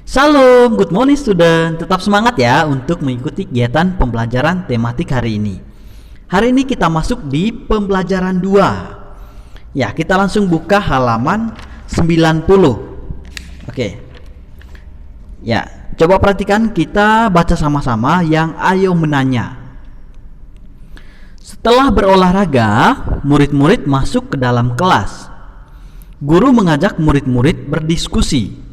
Salam, good morning student. Tetap semangat ya untuk mengikuti kegiatan pembelajaran tematik hari ini. Hari ini kita masuk di pembelajaran 2. Ya, kita langsung buka halaman 90. Oke. Ya, coba perhatikan, kita baca sama-sama yang ayo menanya. Setelah berolahraga, murid-murid masuk ke dalam kelas. Guru mengajak murid-murid berdiskusi.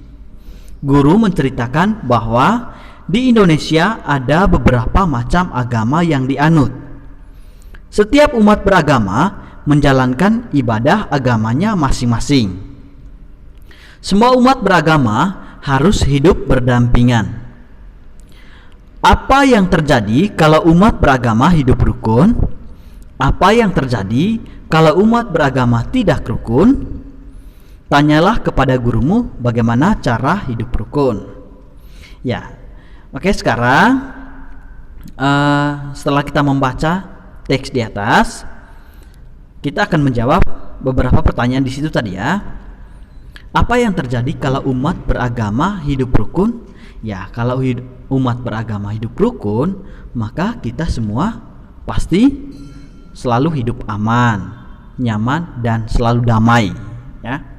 Guru menceritakan bahwa di Indonesia ada beberapa macam agama yang dianut. Setiap umat beragama menjalankan ibadah agamanya masing-masing. Semua umat beragama harus hidup berdampingan. Apa yang terjadi kalau umat beragama hidup rukun? Apa yang terjadi kalau umat beragama tidak rukun? Tanyalah kepada gurumu bagaimana cara hidup rukun. Ya, oke, sekarang setelah kita membaca teks di atas, kita akan menjawab beberapa pertanyaan di situ tadi ya. Apa yang terjadi kalau umat beragama hidup rukun? Ya, kalau umat beragama hidup rukun, maka kita semua pasti selalu hidup aman, nyaman, dan selalu damai ya.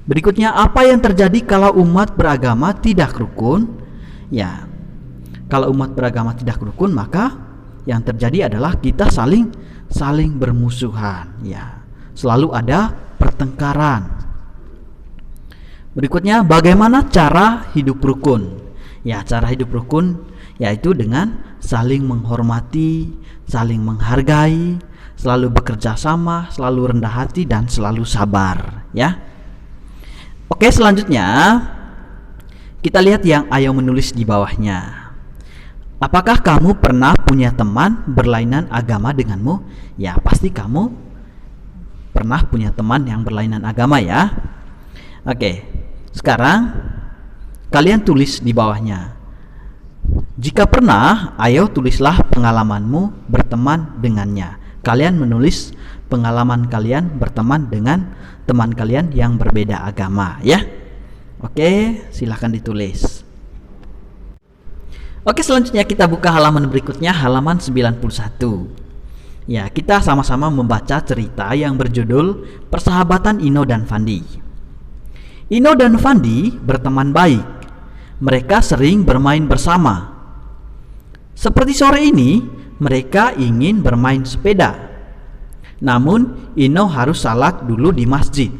Berikutnya, apa yang terjadi kalau umat beragama tidak rukun? Ya, kalau umat beragama tidak rukun, maka yang terjadi adalah kita saling bermusuhan. Ya, selalu ada pertengkaran. Berikutnya, bagaimana cara hidup rukun? Ya, cara hidup rukun yaitu dengan saling menghormati, saling menghargai, selalu bekerja sama, selalu rendah hati, dan selalu sabar. Ya. Oke, selanjutnya kita lihat yang ayo menulis di bawahnya. Apakah kamu pernah punya teman berlainan agama denganmu? Ya, pasti kamu pernah punya teman yang berlainan agama ya. Oke, sekarang kalian tulis di bawahnya. Jika pernah, ayo tulislah pengalamanmu berteman dengannya. Kalian menulis pengalaman kalian berteman dengan teman kalian yang berbeda agama ya. Oke, silahkan ditulis. Oke, selanjutnya kita buka halaman berikutnya, halaman 91. Ya, kita sama-sama membaca cerita yang berjudul Persahabatan Ino dan Fandi. Ino dan Fandi berteman baik. Mereka sering bermain bersama. Seperti sore ini, mereka ingin bermain sepeda. Namun Ino harus salat dulu di masjid.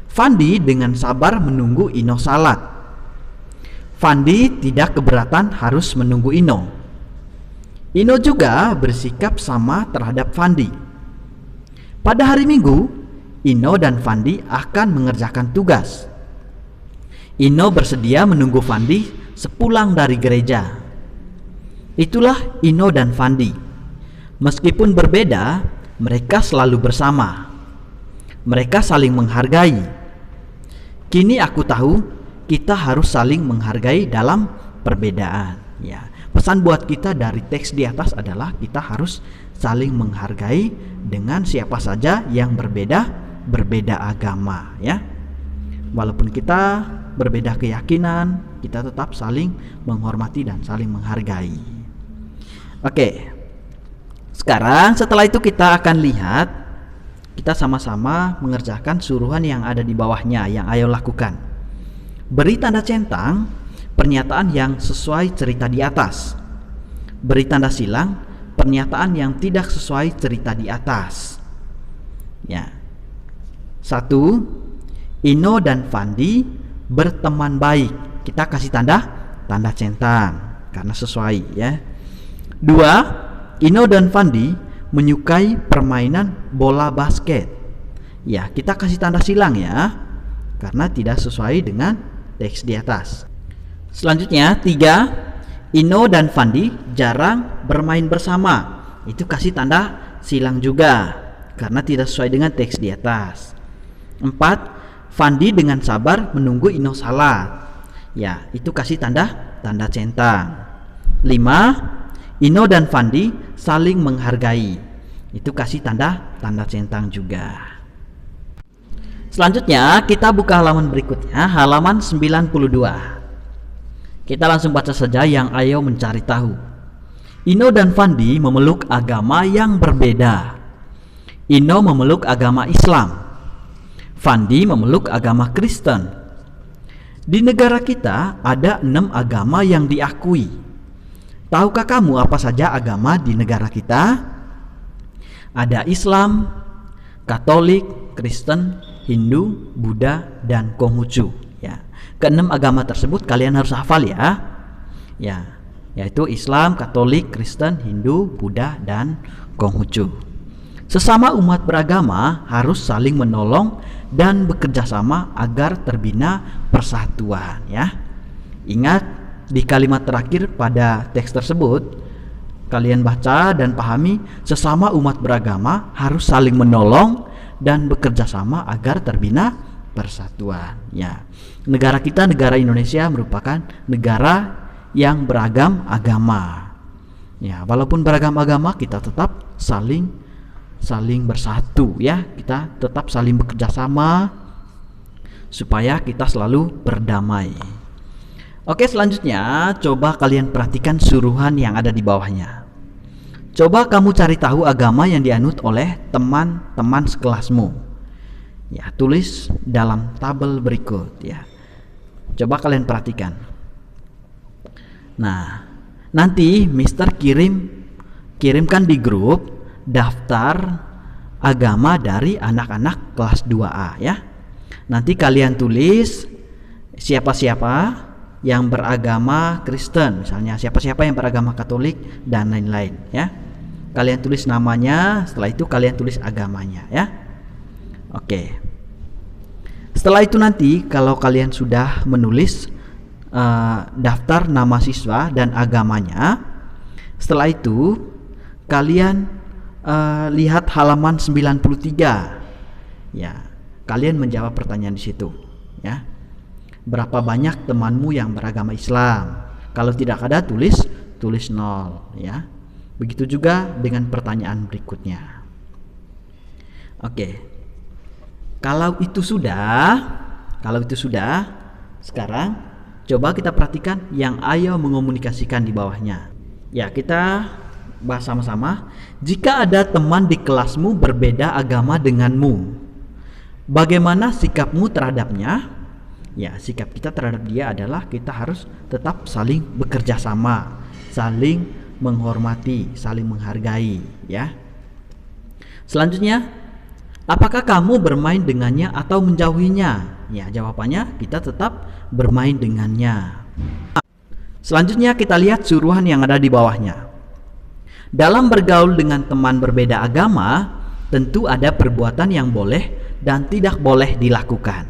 Fandi dengan sabar menunggu Ino salat. Fandi tidak keberatan harus menunggu Ino. Ino juga bersikap sama terhadap Fandi. Pada hari Minggu, Ino dan Fandi akan mengerjakan tugas. Ino bersedia menunggu Fandi sepulang dari gereja. Itulah Ino dan Fandi. Meskipun berbeda, mereka selalu bersama. Mereka saling menghargai. Kini aku tahu kita harus saling menghargai dalam perbedaan. Ya, pesan buat kita dari teks di atas adalah kita harus saling menghargai dengan siapa saja yang berbeda agama. Ya, walaupun kita berbeda keyakinan, kita tetap saling menghormati dan saling menghargai. Oke. Sekarang setelah itu kita akan lihat, kita sama-sama mengerjakan suruhan yang ada di bawahnya yang ayo lakukan. Beri tanda centang pernyataan yang sesuai cerita di atas. Beri tanda silang pernyataan yang tidak sesuai cerita di atas. Ya. 1. Ino dan Fandi berteman baik. Kita kasih tanda centang karena sesuai ya. 2. Ino dan Fandi menyukai permainan bola basket. Ya, kita kasih tanda silang ya, karena tidak sesuai dengan teks di atas. Selanjutnya 3. Ino dan Fandi jarang bermain bersama. Itu kasih tanda silang juga, karena tidak sesuai dengan teks di atas. 4. Fandi dengan sabar menunggu Ino salat. Ya, itu kasih tanda centang. 5. Ino dan Fandi saling menghargai. Itu kasih tanda centang juga. Selanjutnya kita buka halaman berikutnya, halaman 92. Kita langsung baca saja yang Ayo Mencari Tahu. Ino dan Fandi memeluk agama yang berbeda. Ino memeluk agama Islam, Fandi memeluk agama Kristen. Di negara kita ada 6 agama yang diakui. Tahukah kamu apa saja agama di negara kita? Ada Islam, Katolik, Kristen, Hindu, Buddha, dan Konghucu. Ya, keenam agama tersebut kalian harus hafal ya. Ya, yaitu Islam, Katolik, Kristen, Hindu, Buddha, dan Konghucu. Sesama umat beragama harus saling menolong dan bekerja sama agar terbina persatuan. Ya, ingat di kalimat terakhir pada teks tersebut, kalian baca dan pahami, sesama umat beragama harus saling menolong dan bekerja sama agar terbina persatuan. Ya, negara kita, negara Indonesia merupakan negara yang beragam agama. Ya, walaupun beragam agama, kita tetap saling bersatu. Ya, kita tetap saling bekerja sama supaya kita selalu berdamai. Oke, selanjutnya coba kalian perhatikan suruhan yang ada di bawahnya. Coba kamu cari tahu agama yang dianut oleh teman-teman sekelasmu. Ya, tulis dalam tabel berikut ya. Coba kalian perhatikan. Nah, nanti Mister kirimkan di grup daftar agama dari anak-anak kelas 2A ya. Nanti kalian tulis siapa-siapa yang beragama Kristen, misalnya siapa-siapa yang beragama Katolik dan lain-lain ya. Kalian tulis namanya, setelah itu kalian tulis agamanya ya. Oke. Setelah itu nanti kalau kalian sudah menulis daftar nama siswa dan agamanya, setelah itu kalian lihat halaman 93. Ya, kalian menjawab pertanyaan di situ ya. Berapa banyak temanmu yang beragama Islam? Kalau tidak ada, tulis 0 ya. Begitu juga dengan pertanyaan berikutnya. Oke. Kalau itu sudah, sekarang coba kita perhatikan yang Ayo mengomunikasikan di bawahnya. Ya, kita bahas sama-sama. Jika ada teman di kelasmu berbeda agama denganmu, bagaimana sikapmu terhadapnya? Ya, sikap kita terhadap dia adalah kita harus tetap saling bekerja sama, saling menghormati, saling menghargai ya. Selanjutnya, apakah kamu bermain dengannya atau menjauhinya? Ya, jawabannya kita tetap bermain dengannya. Selanjutnya kita lihat suruhan yang ada di bawahnya. Dalam bergaul dengan teman berbeda agama, tentu ada perbuatan yang boleh dan tidak boleh dilakukan.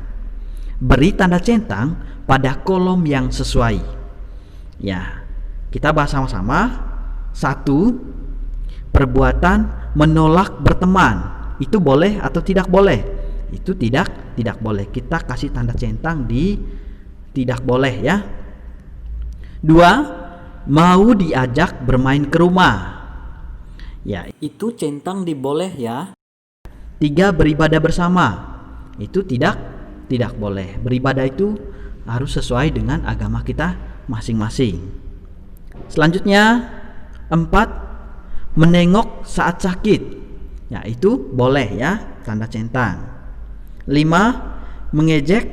Beri tanda centang pada kolom yang sesuai. Ya, kita bahas sama-sama. 1. Perbuatan menolak berteman. Itu boleh atau tidak boleh? Itu tidak boleh. Kita kasih tanda centang di tidak boleh ya. 2. Mau diajak bermain ke rumah. Ya, itu centang di boleh ya. 3. Beribadah bersama. Itu tidak boleh. Beribadah itu harus sesuai dengan agama kita masing-masing. Selanjutnya 4. Menengok saat sakit. Ya, itu boleh ya, tanda centang. 5. Mengejek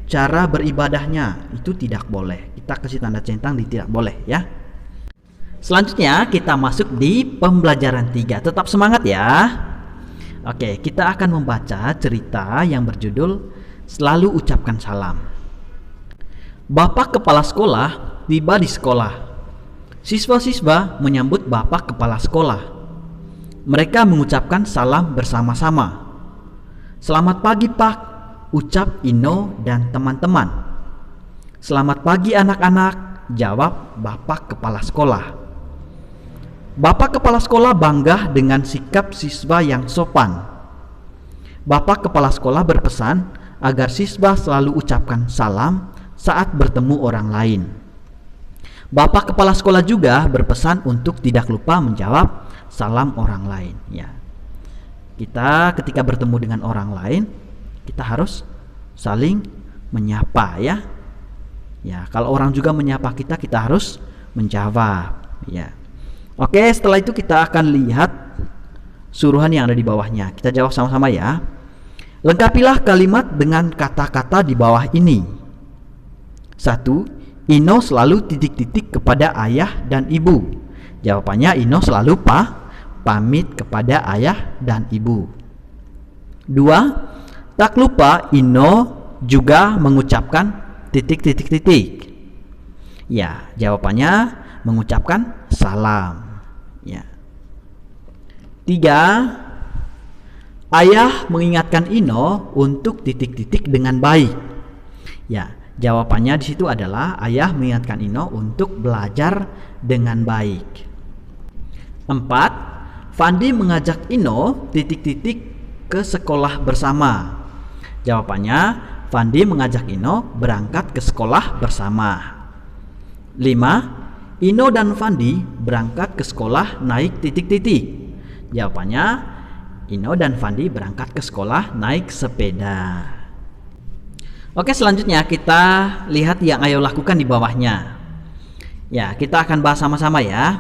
cara beribadahnya. Itu tidak boleh. Kita kasih tanda centang di tidak boleh ya. Selanjutnya kita masuk di pembelajaran 3. Tetap semangat ya. Oke, kita akan membaca cerita yang berjudul Selalu Ucapkan Salam. Bapak kepala sekolah tiba di sekolah. Siswa-siswa menyambut Bapak kepala sekolah. Mereka mengucapkan salam bersama-sama. Selamat pagi Pak, ucap Ino dan teman-teman. Selamat pagi anak-anak, jawab Bapak kepala sekolah. Bapak kepala sekolah bangga dengan sikap siswa yang sopan. Bapak kepala sekolah berpesan agar siswa selalu ucapkan salam saat bertemu orang lain. Bapak kepala sekolah juga berpesan untuk tidak lupa menjawab salam orang lain ya. Kita ketika bertemu dengan orang lain, kita harus saling menyapa ya. Ya, kalau orang juga menyapa kita, kita harus menjawab ya. Oke, setelah itu kita akan lihat suruhan yang ada di bawahnya. Kita jawab sama-sama ya. Lengkapilah kalimat dengan kata-kata di bawah ini. 1. Ino selalu titik-titik kepada ayah dan ibu. Jawabannya Ino selalu pamit kepada ayah dan ibu. 2. Tak lupa Ino juga mengucapkan titik-titik-titik. Ya, jawabannya mengucapkan salam. Ya. 3. Ayah mengingatkan Ino untuk titik-titik dengan baik. Ya, jawabannya di situ adalah ayah mengingatkan Ino untuk belajar dengan baik. 4. Fandi mengajak Ino titik-titik ke sekolah bersama. Jawabannya Fandi mengajak Ino berangkat ke sekolah bersama. 5. Ino dan Fandi berangkat ke sekolah naik titik-titik. Jawabannya Ino dan Fandi berangkat ke sekolah naik sepeda. Oke, selanjutnya kita lihat yang Ayo lakukan di bawahnya. Ya, kita akan bahas sama-sama ya.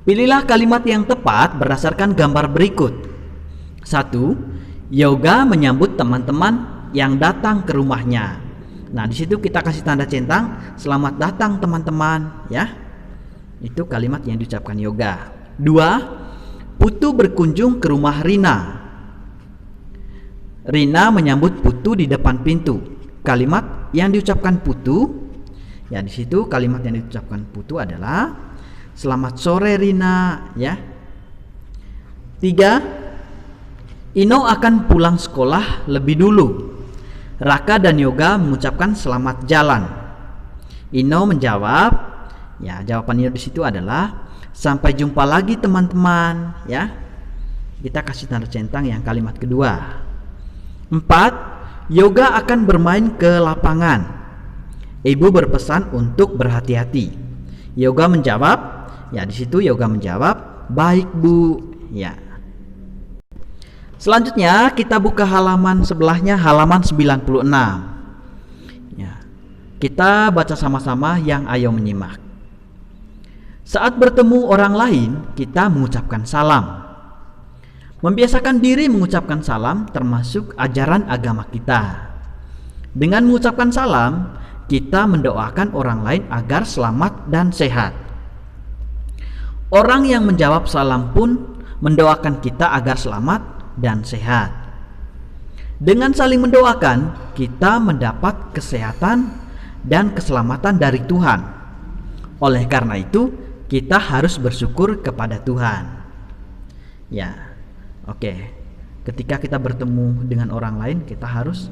Pilihlah kalimat yang tepat berdasarkan gambar berikut. 1. Yoga menyambut teman-teman yang datang ke rumahnya. Nah, di situ kita kasih tanda centang, selamat datang teman-teman ya. Itu kalimat yang diucapkan Yoga. 2. Putu berkunjung ke rumah Rina. Rina menyambut Putu di depan pintu. Kalimat yang diucapkan Putu, ya di situ kalimat yang diucapkan Putu adalah selamat sore Rina ya. 3. Ino akan pulang sekolah lebih dulu. Raka dan Yoga mengucapkan selamat jalan. Ino menjawab, ya jawabannya di situ adalah sampai jumpa lagi teman-teman ya. Kita kasih tanda centang yang kalimat kedua. 4. Yoga akan bermain ke lapangan. Ibu berpesan untuk berhati-hati. Yoga menjawab, ya di situ Yoga menjawab, baik Bu ya. Selanjutnya kita buka halaman sebelahnya, halaman 96 ya. Kita baca sama-sama yang Ayo menyimak. Saat bertemu orang lain, kita mengucapkan salam. Membiasakan diri mengucapkan salam termasuk ajaran agama kita. Dengan mengucapkan salam, kita mendoakan orang lain agar selamat dan sehat. Orang yang menjawab salam pun mendoakan kita agar selamat dan sehat. Dengan saling mendoakan, kita mendapat kesehatan dan keselamatan dari Tuhan. Oleh karena itu, kita harus bersyukur kepada Tuhan. Ya, oke. Ketika kita bertemu dengan orang lain, kita harus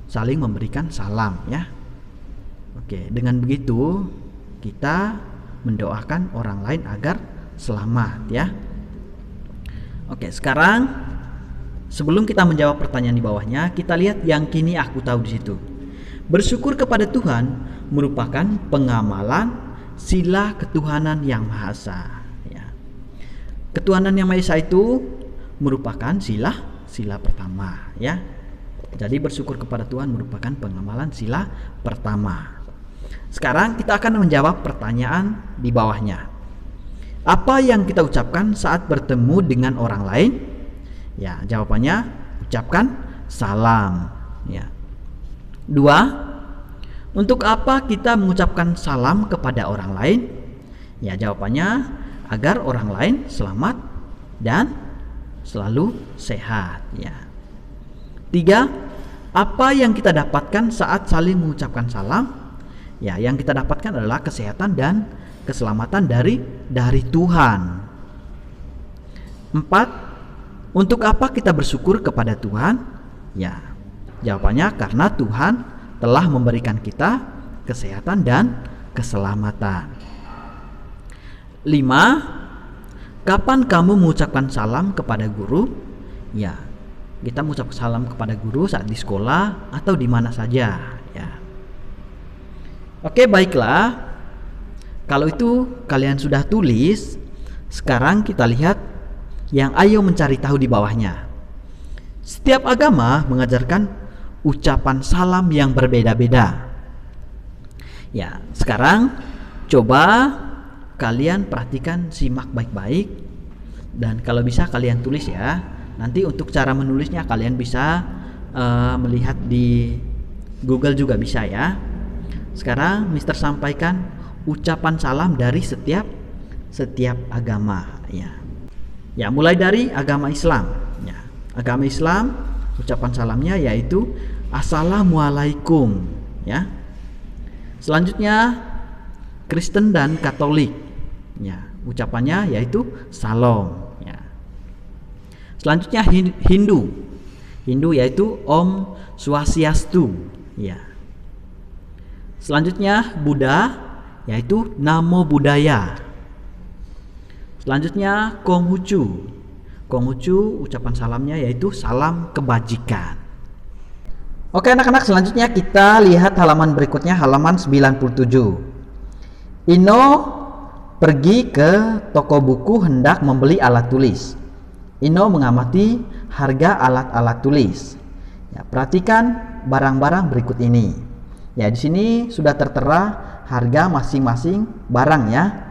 saling memberikan salam ya. Oke, dengan begitu kita mendoakan orang lain agar selamat ya. Oke, sekarang sebelum kita menjawab pertanyaan di bawahnya, kita lihat yang kini aku tahu di situ. Bersyukur kepada Tuhan merupakan pengamalan sila ketuhanan yang Maha Esa. Ya. Ketuhanan yang Maha Esa itu merupakan sila pertama. Ya. Jadi bersyukur kepada Tuhan merupakan pengamalan sila pertama. Sekarang kita akan menjawab pertanyaan di bawahnya. Apa yang kita ucapkan saat bertemu dengan orang lain? Ya, jawabannya ucapkan salam. Ya. 2. Untuk apa kita mengucapkan salam kepada orang lain? Ya, jawabannya agar orang lain selamat dan selalu sehat. Ya. 3. Apa yang kita dapatkan saat saling mengucapkan salam? Ya, yang kita dapatkan adalah kesehatan dan keselamatan dari Tuhan. 4. Untuk apa kita bersyukur kepada Tuhan? Ya, jawabannya karena Tuhan telah memberikan kita kesehatan dan keselamatan. 5. Kapan kamu mengucapkan salam kepada guru? Ya, kita mengucapkan salam kepada guru saat di sekolah atau di mana saja. Ya. Oke, baiklah. Kalau itu kalian sudah tulis, sekarang kita lihat yang Ayo mencari tahu di bawahnya. Setiap agama mengajarkan ucapan salam yang berbeda-beda. Ya, sekarang coba kalian perhatikan, simak baik-baik, dan kalau bisa kalian tulis ya. Nanti untuk cara menulisnya kalian bisa melihat di Google juga bisa ya. Sekarang Mister sampaikan ucapan salam dari setiap agama ya. Ya, mulai dari agama Islam ya. Agama Islam ucapan salamnya yaitu Assalamualaikum ya. Selanjutnya Kristen dan Katolik ya, ucapannya yaitu Salam ya. Selanjutnya Hindu yaitu Om Swastiastu ya. Selanjutnya Buddha yaitu Namo Buddhaya. Selanjutnya Konghucu ucapan salamnya yaitu salam kebajikan. Oke anak-anak, selanjutnya kita lihat halaman berikutnya, halaman 97. Ino pergi ke toko buku hendak membeli alat tulis. Ino mengamati harga alat-alat tulis. Ya, perhatikan barang-barang berikut ini. Ya, di sini sudah tertera harga masing-masing barang ya.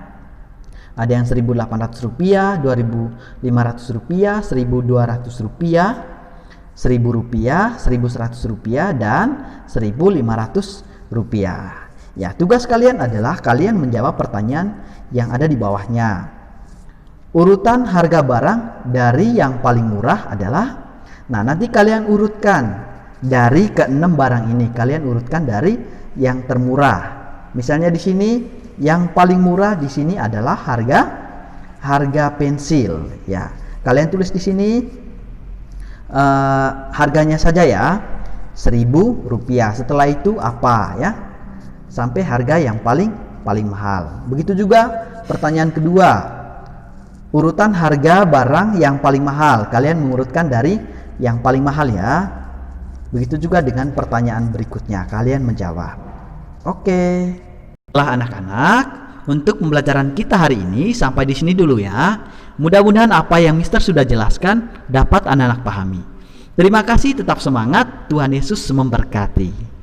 Ada yang Rp1.800, Rp2.500, Rp1.200, Rp1.000, Rp1.100, dan Rp1.500. Ya, tugas kalian adalah kalian menjawab pertanyaan yang ada di bawahnya. Urutan harga barang dari yang paling murah adalah, nah nanti kalian urutkan dari ke-6 barang ini, kalian urutkan dari yang termurah. Misalnya di sini yang paling murah di sini adalah harga pensil ya. Kalian tulis di sini harganya saja ya, Rp1.000. Setelah itu apa ya, sampai harga yang paling mahal. Begitu juga pertanyaan kedua, urutan harga barang yang paling mahal, kalian mengurutkan dari yang paling mahal ya. Begitu juga dengan pertanyaan berikutnya, kalian menjawab. Oke. Setelah anak-anak, untuk pembelajaran kita hari ini sampai di sini dulu ya. Mudah-mudahan apa yang Mister sudah jelaskan dapat anak-anak pahami. Terima kasih, tetap semangat. Tuhan Yesus memberkati.